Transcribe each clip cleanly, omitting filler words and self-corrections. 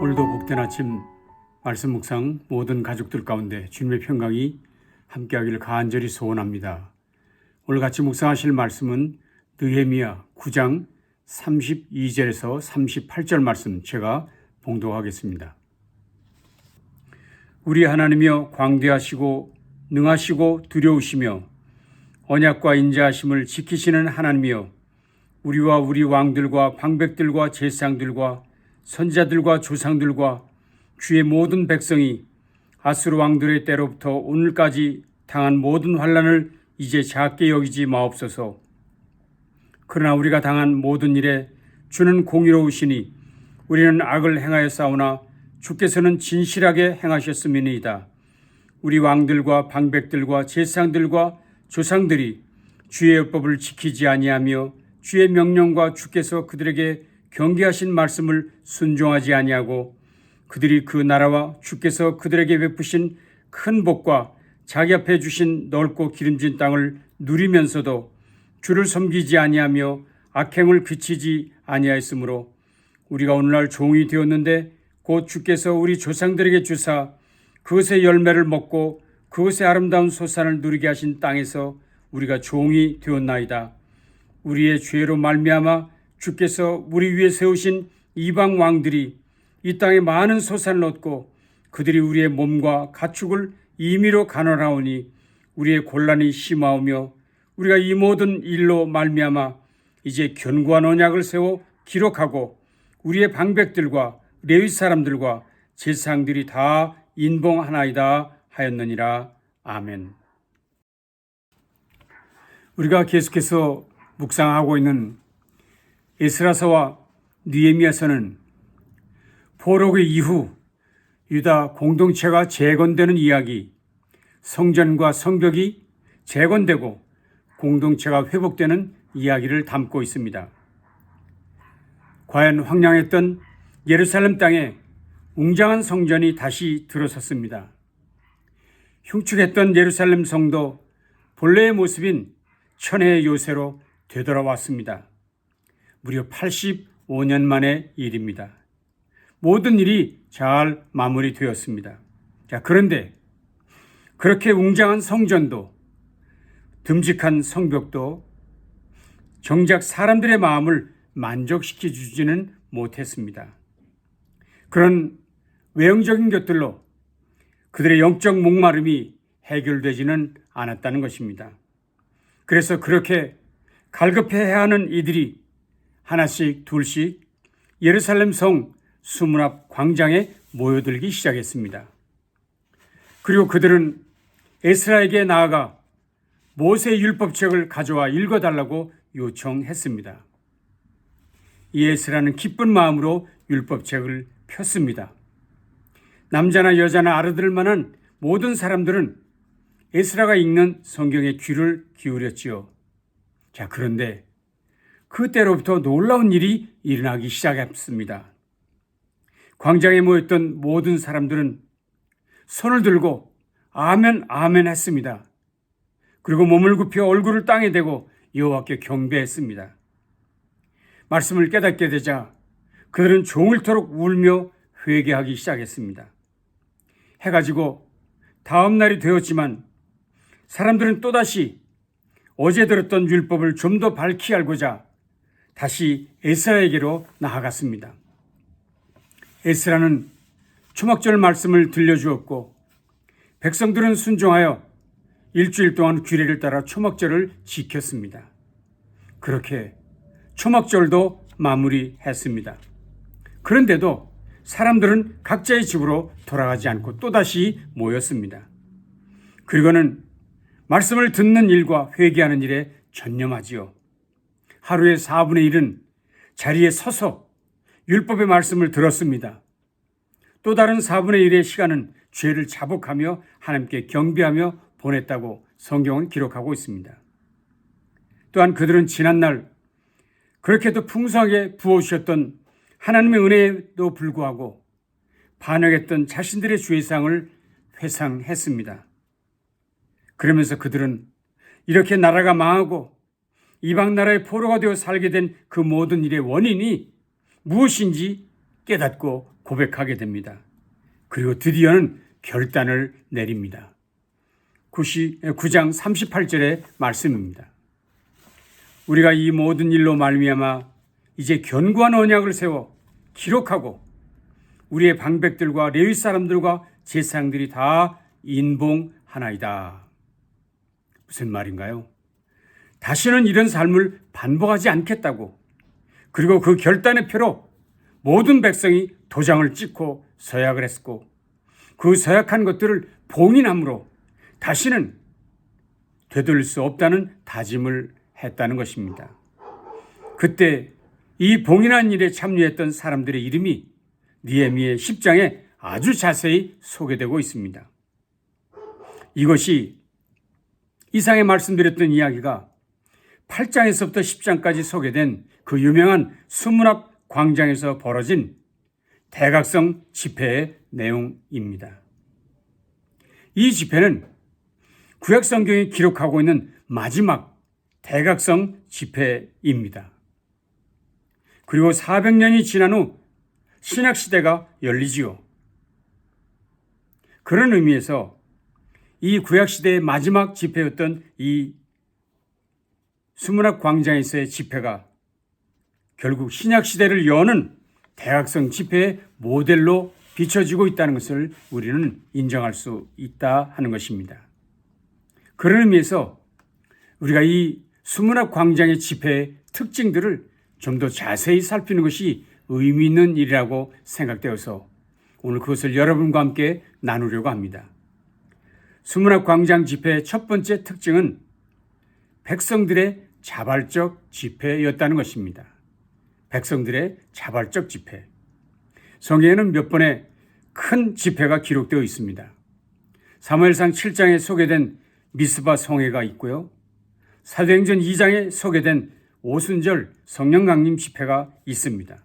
오늘도 복된 아침 말씀 묵상 모든 가족들 가운데 주님의 평강이 함께하기를 간절히 소원합니다. 오늘 같이 묵상하실 말씀은 느헤미야 9장 32절에서 38절 말씀 제가 봉독하겠습니다. 우리 하나님이여 광대하시고 능하시고 두려우시며 언약과 인자하심을 지키시는 하나님이여 우리와 우리 왕들과 방백들과 제사장들과 선지자들과 조상들과 주의 모든 백성이 아수르 왕들의 때로부터 오늘까지 당한 모든 환난을 이제 작게 여기지 마옵소서. 그러나 우리가 당한 모든 일에 주는 공의로우시니 우리는 악을 행하여 싸우나 주께서는 진실하게 행하셨음이니이다. 우리 왕들과 방백들과 제사장들과 조상들이 주의 율법을 지키지 아니하며 주의 명령과 주께서 그들에게 경계하신 말씀을 순종하지 아니하고 그들이 그 나라와 주께서 그들에게 베푸신 큰 복과 자기 앞에 주신 넓고 기름진 땅을 누리면서도 주를 섬기지 아니하며 악행을 그치지 아니하였으므로 우리가 오늘날 종이 되었는데 곧 주께서 우리 조상들에게 주사 그것의 열매를 먹고 그것의 아름다운 소산을 누리게 하신 땅에서 우리가 종이 되었나이다. 우리의 죄로 말미암아 주께서 우리 위에 세우신 이방 왕들이 이 땅에 많은 소산을 얻고 그들이 우리의 몸과 가축을 임의로 가난하오니 우리의 곤란이 심하오며 우리가 이 모든 일로 말미암아 이제 견고한 언약을 세워 기록하고 우리의 방백들과 레위 사람들과 제사장들이 다 인봉하나이다 하였느니라. 아멘. 우리가 계속해서 묵상하고 있는 에스라서와 느헤미야서는 포로기 이후 유다 공동체가 재건되는 이야기, 성전과 성벽이 재건되고 공동체가 회복되는 이야기를 담고 있습니다. 과연 황량했던 예루살렘 땅에 웅장한 성전이 다시 들어섰습니다. 흉측했던 예루살렘 성도 본래의 모습인 천혜의 요새로 되돌아왔습니다. 무려 85년 만의 일입니다. 모든 일이 잘 마무리되었습니다. 그런데 그렇게 웅장한 성전도 듬직한 성벽도 정작 사람들의 마음을 만족시켜주지는 못했습니다. 그런 외형적인 것들로 그들의 영적 목마름이 해결되지는 않았다는 것입니다. 그래서 그렇게 갈급해야 하는 이들이 하나씩 둘씩 예루살렘 성 수문 앞 광장에 모여들기 시작했습니다. 그리고 그들은 에스라에게 나아가 모세의 율법책을 가져와 읽어달라고 요청했습니다. 이 에스라는 기쁜 마음으로 율법책을 폈습니다. 남자나 여자나 알아들을 만한 모든 사람들은 에스라가 읽는 성경에 귀를 기울였지요. 그런데 그때로부터 놀라운 일이 일어나기 시작했습니다. 광장에 모였던 모든 사람들은 손을 들고 아멘 아멘 했습니다. 그리고 몸을 굽혀 얼굴을 땅에 대고 여호와께 경배했습니다. 말씀을 깨닫게 되자 그들은 종일토록 울며 회개하기 시작했습니다. 해가 지고 다음 날이 되었지만 사람들은 또다시 어제 들었던 율법을 좀 더 밝히 알고자 다시 에스라에게로 나아갔습니다. 에스라는 초막절 말씀을 들려주었고 백성들은 순종하여 일주일 동안 규례를 따라 초막절을 지켰습니다. 그렇게 초막절도 마무리했습니다. 그런데도 사람들은 각자의 집으로 돌아가지 않고 또다시 모였습니다. 그리고는 말씀을 듣는 일과 회개하는 일에 전념하지요. 하루의 4분의 1은 자리에 서서 율법의 말씀을 들었습니다. 또 다른 4분의 1의 시간은 죄를 자복하며 하나님께 경배하며 보냈다고 성경은 기록하고 있습니다. 또한 그들은 지난날 그렇게도 풍성하게 부어주셨던 하나님의 은혜에도 불구하고 반역했던 자신들의 죄상을 회상했습니다. 그러면서 그들은 이렇게 나라가 망하고 이방 나라의 포로가 되어 살게 된 그 모든 일의 원인이 무엇인지 깨닫고 고백하게 됩니다. 그리고 드디어는 결단을 내립니다. 9장 38절의 말씀입니다. 우리가 이 모든 일로 말미암아 이제 견고한 언약을 세워 기록하고 우리의 방백들과 레위 사람들과 제사장들이 다 인봉하나이다. 무슨 말인가요? 다시는 이런 삶을 반복하지 않겠다고, 그리고 그 결단의 표로 모든 백성이 도장을 찍고 서약을 했고, 그 서약한 것들을 봉인함으로 다시는 되돌릴 수 없다는 다짐을 했다는 것입니다. 그때 이 봉인한 일에 참여했던 사람들의 이름이 느헤미야 10장에 아주 자세히 소개되고 있습니다. 이것이 이상에 말씀드렸던 이야기가 8장에서부터 10장까지 소개된 그 유명한 수문앞 광장에서 벌어진 대각성 집회의 내용입니다. 이 집회는 구약 성경이 기록하고 있는 마지막 대각성 집회입니다. 그리고 400년이 지난 후 신약시대가 열리지요. 그런 의미에서 이 구약시대의 마지막 집회였던 이 수문앞 광장에서의 집회가 결국 신약시대를 여는 대각성 집회의 모델로 비춰지고 있다는 것을 우리는 인정할 수 있다 하는 것입니다. 그런 의미에서 우리가 이 수문앞 광장의 집회의 특징들을 좀 더 자세히 살피는 것이 의미 있는 일이라고 생각되어서 오늘 그것을 여러분과 함께 나누려고 합니다. 수문앞 광장 집회의 첫 번째 특징은 백성들의 자발적 집회였다는 것입니다. 백성들의 자발적 집회. 성경에는 몇 번의 큰 집회가 기록되어 있습니다. 사무엘상 7장에 소개된 미스바 성회가 있고요. 사도행전 2장에 소개된 오순절 성령 강림 집회가 있습니다.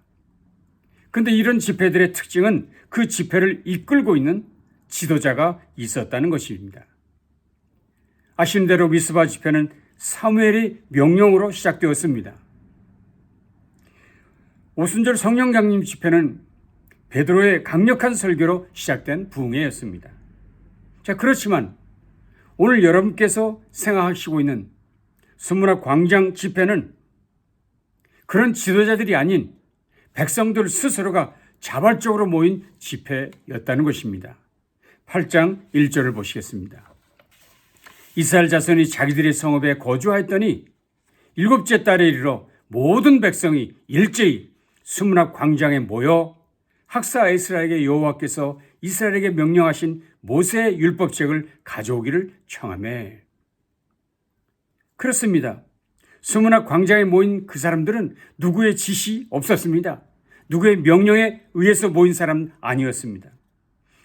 그런데 이런 집회들의 특징은 그 집회를 이끌고 있는 지도자가 있었다는 것입니다. 아시는 대로 미스바 집회는 사무엘의 명령으로 시작되었습니다. 오순절 성령 강림 집회는 베드로의 강력한 설교로 시작된 부흥회였습니다. 자, 그렇지만 오늘 여러분께서 생각하시고 있는 수문앞 광장 집회는 그런 지도자들이 아닌 백성들 스스로가 자발적으로 모인 집회였다는 것입니다. 8장 1절을 보시겠습니다. 이스라엘 자손이 자기들의 성읍에 거주하였더니 7째 달에 이르러 모든 백성이 일제히 수문앞 광장에 모여 학사 에스라에게 여호와께서 이스라엘에게 명령하신 모세의 율법책을 가져오기를 청하며. 그렇습니다. 수문앞 광장에 모인 그 사람들은 누구의 지시 없었습니다. 누구의 명령에 의해서 모인 사람 아니었습니다.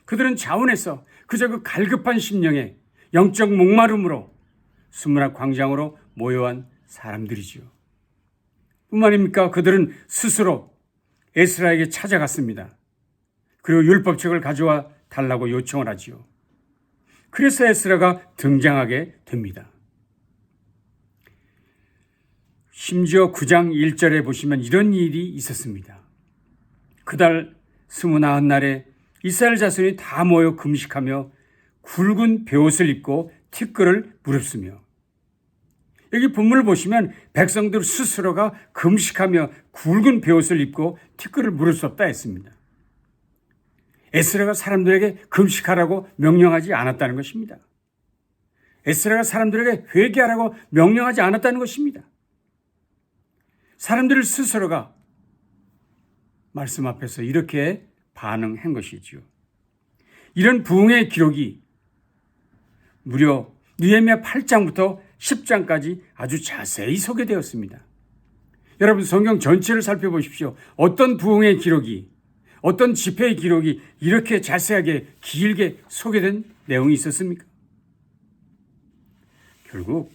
그들은 자원해서 그저 그 갈급한 심령에 영적 목마름으로 수문앞 광장으로 모여한 사람들이지요. 뿐만입니까? 그들은 스스로 에스라에게 찾아갔습니다. 그리고 율법책을 가져와 달라고 요청을 하지요. 그래서 에스라가 등장하게 됩니다. 심지어 9장 1절에 보시면 이런 일이 있었습니다. 그달 29날에 이스라엘 자손이 다 모여 금식하며 굵은 베옷을 입고 티끌을 무릅쓰며. 여기 본문을 보시면 백성들 스스로가 금식하며 굵은 베옷을 입고 티끌을 무릅쓰었다 했습니다. 에스라가 사람들에게 금식하라고 명령하지 않았다는 것입니다. 에스라가 사람들에게 회개하라고 명령하지 않았다는 것입니다. 사람들 스스로가 말씀 앞에서 이렇게 반응한 것이지요. 이런 부흥의 기록이 무려 느헤미야 8장부터 10장까지 아주 자세히 소개되었습니다. 여러분 성경 전체를 살펴보십시오. 어떤 부흥의 기록이, 어떤 집회의 기록이 이렇게 자세하게 길게 소개된 내용이 있었습니까? 결국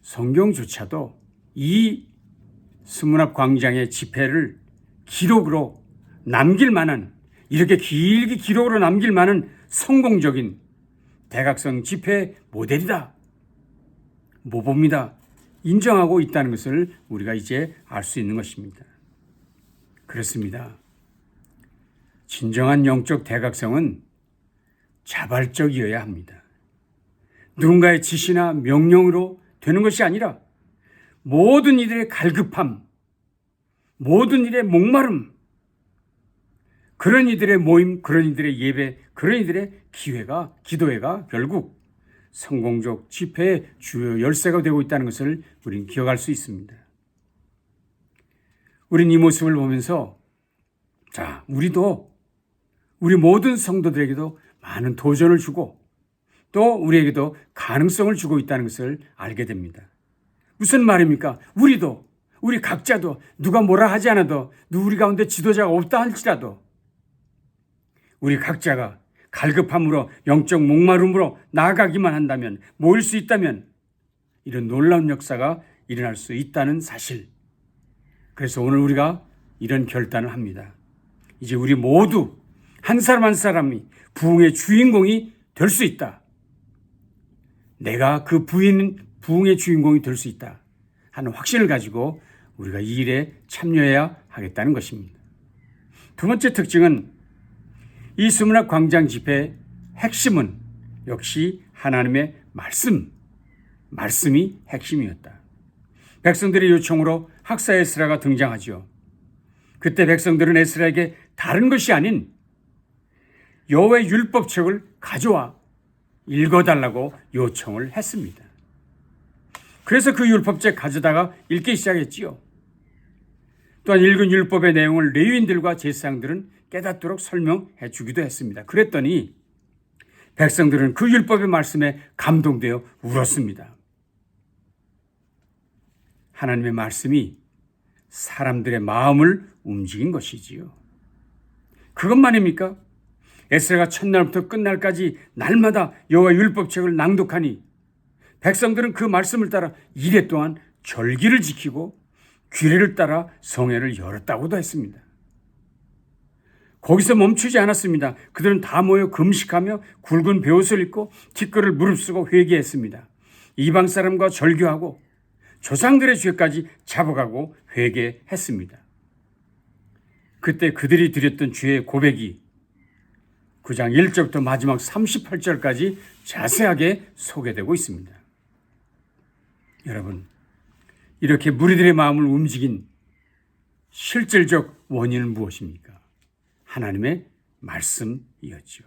성경조차도 이 수문앞 광장의 집회를 기록으로 남길 만한, 이렇게 길게 기록으로 남길 만한 성공적인 대각성 집회 모델이다, 모범이다 인정하고 있다는 것을 우리가 이제 알 수 있는 것입니다. 그렇습니다. 진정한 영적 대각성은 자발적이어야 합니다. 누군가의 지시나 명령으로 되는 것이 아니라 모든 일의 갈급함, 모든 일의 목마름, 그런 이들의 모임, 그런 이들의 예배, 그런 이들의 기도회가 결국 성공적 집회의 주요 열쇠가 되고 있다는 것을 우리는 기억할 수 있습니다. 우린 이 모습을 보면서 우리 모든 성도들에게도 많은 도전을 주고 또 우리에게도 가능성을 주고 있다는 것을 알게 됩니다. 무슨 말입니까? 우리 각자도 누가 뭐라 하지 않아도 우리 가운데 지도자가 없다 할지라도 우리 각자가 갈급함으로 영적 목마름으로 나아가기만 한다면, 모일 수 있다면 이런 놀라운 역사가 일어날 수 있다는 사실. 그래서 오늘 우리가 이런 결단을 합니다. 이제 우리 모두 한 사람 한 사람이 부흥의 주인공이 될 수 있다. 내가 그 부흥의 주인공이 될 수 있다 하는 확신을 가지고 우리가 이 일에 참여해야 하겠다는 것입니다. 두 번째 특징은 이 수문학 광장 집회의 핵심은 역시 하나님의 말씀이 핵심이었다. 백성들의 요청으로 학사 에스라가 등장하죠. 그때 백성들은 에스라에게 다른 것이 아닌 여호와의 율법책을 가져와 읽어달라고 요청을 했습니다. 그래서 그 율법책 가져다가 읽기 시작했지요. 또한 읽은 율법의 내용을 레위인들과 제사장들은 깨닫도록 설명해 주기도 했습니다. 그랬더니 백성들은 그 율법의 말씀에 감동되어 울었습니다. 하나님의 말씀이 사람들의 마음을 움직인 것이지요. 그것만입니까? 에스라가 첫날부터 끝날까지 날마다 여호와 율법책을 낭독하니 백성들은 그 말씀을 따라 이래 동안 절기를 지키고 규례를 따라 성회를 열었다고도 했습니다. 거기서 멈추지 않았습니다. 그들은 다 모여 금식하며 굵은 베옷을 입고 티끌을 무릅쓰고 회개했습니다. 이방 사람과 절교하고 조상들의 죄까지 잡아가고 회개했습니다. 그때 그들이 드렸던 죄의 고백이 9장 1절부터 마지막 38절까지 자세하게 소개되고 있습니다. 여러분, 이렇게 무리들의 마음을 움직인 실질적 원인은 무엇입니까? 하나님의 말씀이었죠.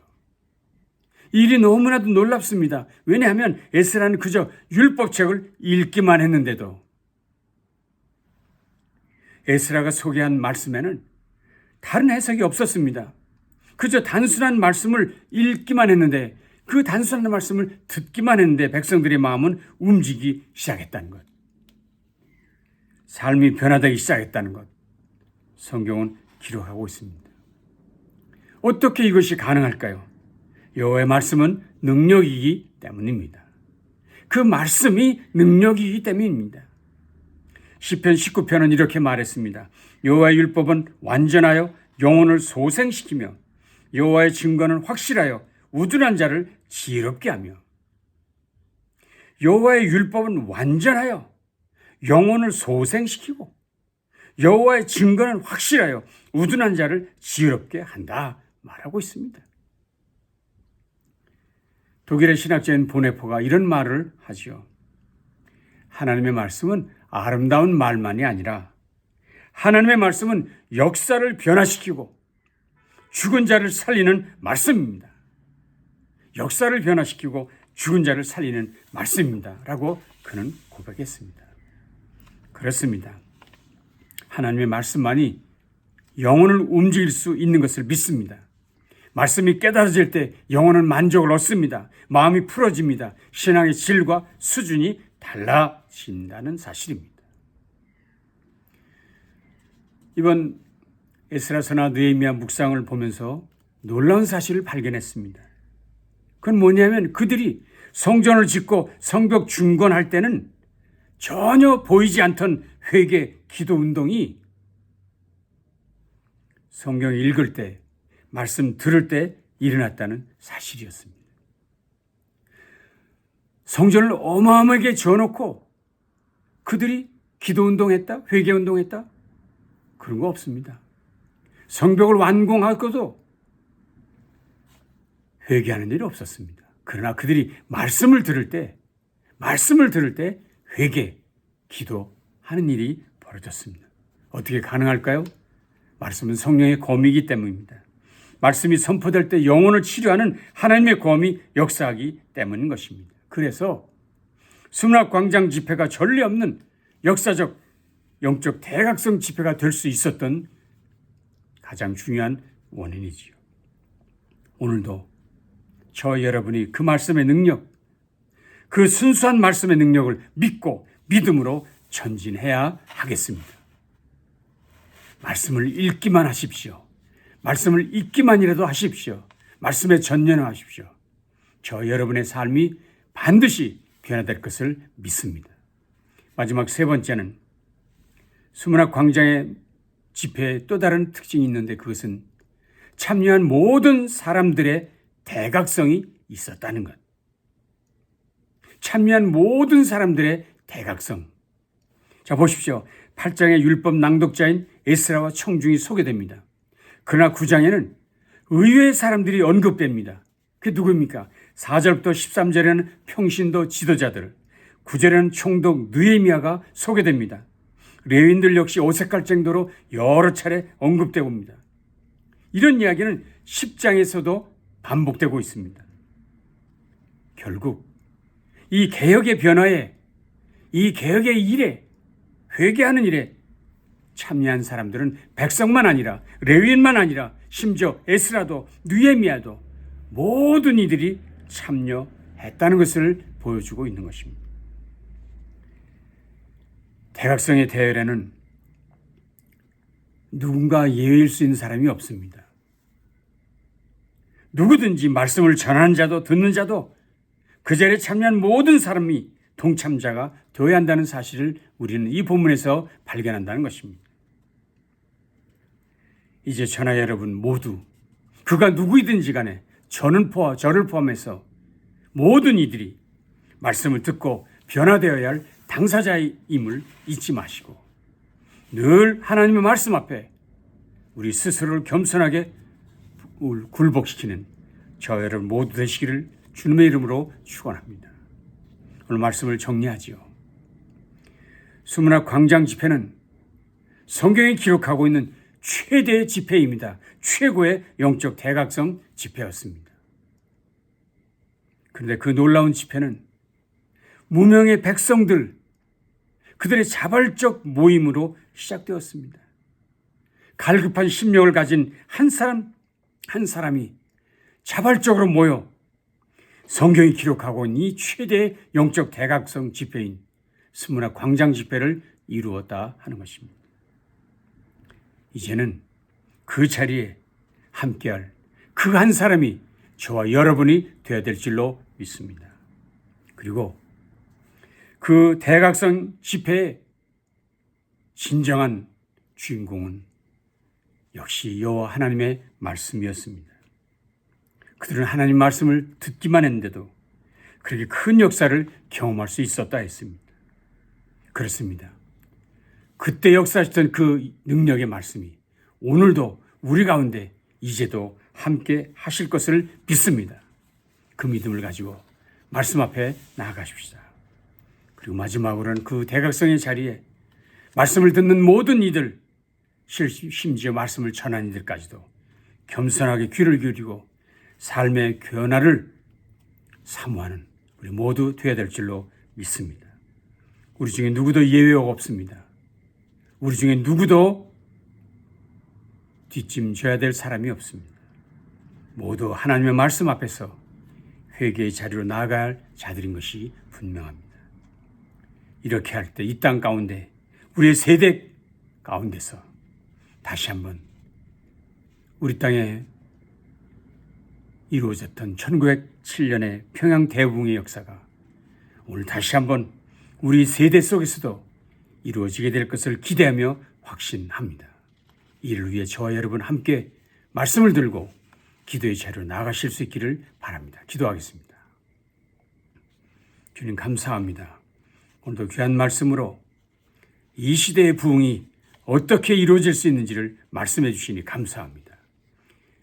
이 일이 너무나도 놀랍습니다. 왜냐하면 에스라는 그저 율법책을 읽기만 했는데도 에스라가 소개한 말씀에는 다른 해석이 없었습니다. 그저 단순한 말씀을 읽기만 했는데 그 단순한 말씀을 듣기만 했는데 백성들의 마음은 움직이기 시작했다는 것. 삶이 변화되기 시작했다는 것. 성경은 기록하고 있습니다. 어떻게 이것이 가능할까요? 여호와의 말씀은 능력이기 때문입니다. 그 말씀이 능력이기 때문입니다. 시편 19편은 이렇게 말했습니다. 여호와의 율법은 완전하여 영혼을 소생시키며 여호와의 증거는 확실하여 우둔한 자를 지혜롭게 하며. 여호와의 율법은 완전하여 영혼을 소생시키고 여호와의 증거는 확실하여 우둔한 자를 지혜롭게 한다 말하고 있습니다. 독일의 신학자인 보네포가 이런 말을 하죠. 하나님의 말씀은 아름다운 말만이 아니라 하나님의 말씀은 역사를 변화시키고 죽은 자를 살리는 말씀입니다. 역사를 변화시키고 죽은 자를 살리는 말씀입니다. 라고 그는 고백했습니다. 그렇습니다. 하나님의 말씀만이 영혼을 움직일 수 있는 것을 믿습니다. 말씀이 깨달아질 때 영혼은 만족을 얻습니다. 마음이 풀어집니다. 신앙의 질과 수준이 달라진다는 사실입니다. 이번 에스라서나 느헤미야 묵상을 보면서 놀라운 사실을 발견했습니다. 그건 뭐냐면 그들이 성전을 짓고 성벽 중건할 때는 전혀 보이지 않던 회개, 기도 운동이 성경 읽을 때, 말씀 들을 때 일어났다는 사실이었습니다. 성전을 어마어마하게 지어놓고 그들이 기도 운동했다? 회개 운동했다? 그런 거 없습니다. 성벽을 완공하고도 회개하는 일이 없었습니다. 그러나 그들이 말씀을 들을 때 회개, 기도하는 일이 벌어졌습니다. 어떻게 가능할까요? 말씀은 성령의 검이기 때문입니다. 말씀이 선포될 때 영혼을 치료하는 하나님의 검이 역사하기 때문인 것입니다. 그래서 수문학 광장 집회가 전례 없는 역사적 영적 대각성 집회가 될 수 있었던 가장 중요한 원인이지요. 오늘도 저 여러분이 그 말씀의 능력, 그 순수한 말씀의 능력을 믿고 믿음으로 전진해야 하겠습니다. 말씀을 읽기만 하십시오. 말씀을 읽기만이라도 하십시오. 말씀에 전념하십시오. 저 여러분의 삶이 반드시 변화될 것을 믿습니다. 마지막 세 번째는 수문학 광장의 집회의 또 다른 특징이 있는데 그것은 참여한 모든 사람들의 대각성이 있었다는 것. 참여한 모든 사람들의 대각성. 자, 보십시오. 8장의 율법 낭독자인 에스라와 청중이 소개됩니다. 그러나 9장에는 의외의 사람들이 언급됩니다. 그게 누구입니까? 4절부터 13절에는 평신도 지도자들, 9절에는 총독 느헤미야가 소개됩니다. 레위인들 역시 오색할 정도로 여러 차례 언급되고 옵니다. 이런 이야기는 10장에서도 반복되고 있습니다. 결국 이 개혁의 변화에, 이 개혁의 일에, 회개하는 일에 참여한 사람들은 백성만 아니라 레위인만 아니라 심지어 에스라도 느헤미야도 모든 이들이 참여했다는 것을 보여주고 있는 것입니다. 대각성의 대열에는 누군가 예외일 수 있는 사람이 없습니다. 누구든지 말씀을 전하는 자도 듣는 자도 그 자리에 참여한 모든 사람이 동참자가 되어야 한다는 사실을 우리는 이 본문에서 발견한다는 것입니다. 이제 저나 여러분 모두 그가 누구이든지 간에 저를 포함해서 모든 이들이 말씀을 듣고 변화되어야 할 당사자임을 잊지 마시고 늘 하나님의 말씀 앞에 우리 스스로를 겸손하게 굴복시키는 저 여러분 모두 되시기를 주님의 이름으로 축원합니다. 오늘 말씀을 정리하지요. 수문학 광장 집회는 성경이 기록하고 있는 최대의 집회입니다. 최고의 영적 대각성 집회였습니다. 그런데 그 놀라운 집회는 무명의 백성들, 그들의 자발적 모임으로 시작되었습니다. 갈급한 심령을 가진 한 사람이 자발적으로 모여 성경이 기록하고 있는 이 최대의 영적 대각성 집회인 수문학 광장 집회를 이루었다 하는 것입니다. 이제는 그 자리에 함께할 그 한 사람이 저와 여러분이 되어야 될 줄로 믿습니다. 그리고 그 대각성 집회의 진정한 주인공은 역시 여호와 하나님의 말씀이었습니다. 그들은 하나님 말씀을 듣기만 했는데도 그렇게 큰 역사를 경험할 수 있었다 했습니다. 그렇습니다. 그때 역사하셨던 그 능력의 말씀이 오늘도 우리 가운데 이제도 함께 하실 것을 믿습니다. 그 믿음을 가지고 말씀 앞에 나아가십시다. 그리고 마지막으로는 그 대각성의 자리에 말씀을 듣는 모든 이들, 심지어 말씀을 전하는 이들까지도 겸손하게 귀를 기울이고 삶의 변화를 사모하는 우리 모두 되어야 될 줄로 믿습니다. 우리 중에 누구도 예외가 없습니다. 우리 중에 누구도 뒷짐져야 될 사람이 없습니다. 모두 하나님의 말씀 앞에서 회개의 자리로 나아가야 할 자들인 것이 분명합니다. 이렇게 할 때 이 땅 가운데 우리의 세대 가운데서 다시 한번 우리 땅에 이루어졌던 1907년의 평양 대붕의 역사가 오늘 다시 한번 우리 세대 속에서도 이루어지게 될 것을 기대하며 확신합니다. 이를 위해 저와 여러분 함께 말씀을 들고 기도의 자리로 나아가실 수 있기를 바랍니다. 기도하겠습니다. 주님 감사합니다. 오늘도 귀한 말씀으로 이 시대의 부흥이 어떻게 이루어질 수 있는지를 말씀해 주시니 감사합니다.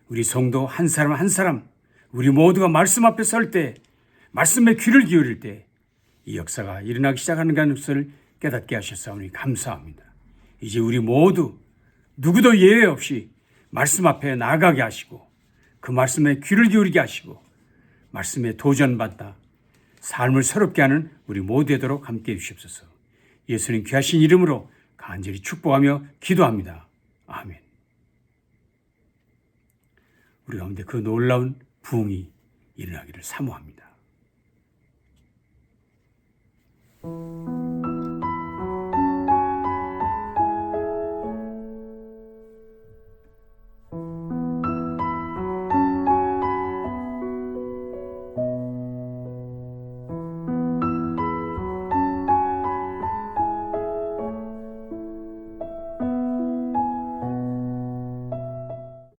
우리 성도 한 사람 한 사람 우리 모두가 말씀 앞에 설 때, 말씀에 귀를 기울일 때 이 역사가 일어나기 시작하는 것을 깨닫게 하셨사오니 감사합니다. 이제 우리 모두 누구도 예외 없이 말씀 앞에 나아가게 하시고 그 말씀에 귀를 기울이게 하시고 말씀에 도전받다 삶을 새롭게 하는 우리 모두 되도록 함께해 주시옵소서. 예수님 귀하신 이름으로 간절히 축복하며 기도합니다. 아멘. 우리 가운데 그 놀라운 부흥이 일어나기를 사모합니다.